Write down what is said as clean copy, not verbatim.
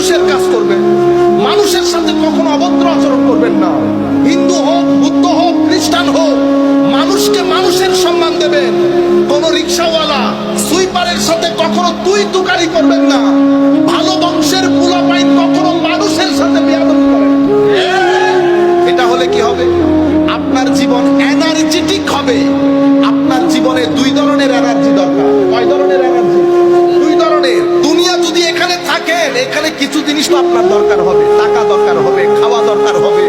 মানুষের কাজ করবেন, মানুষের সাথে কখনো অভদ্র আচরণ করবেন না। হিন্দু হোক, বুদ্ধ হোক, খ্রিস্টান হোক, মানুষকে মানুষের সম্মান দেবেন। কোন রিক্সাওয়ালা সুইপারের সাথে কখনো তুই তুকারি করবেন না। ভালো বংশের পোলাপাইন কখনো মানুষের সাথে বেয়াদবি করেন না। এটা হলে কি হবে? আপনার জীবন এনার্জেটিক হবে। আপনার জীবনে দুই ধরনের এনার্জি দরকার। কয় ধরনের এনার্জি? দুই ধরনের। দুনিয়া যদি এখানে থাকেন, এখানে কিছু জিনিস তো আপনার দরকার হবে। টাকা দরকার হবে, খাওয়া দরকার হবে,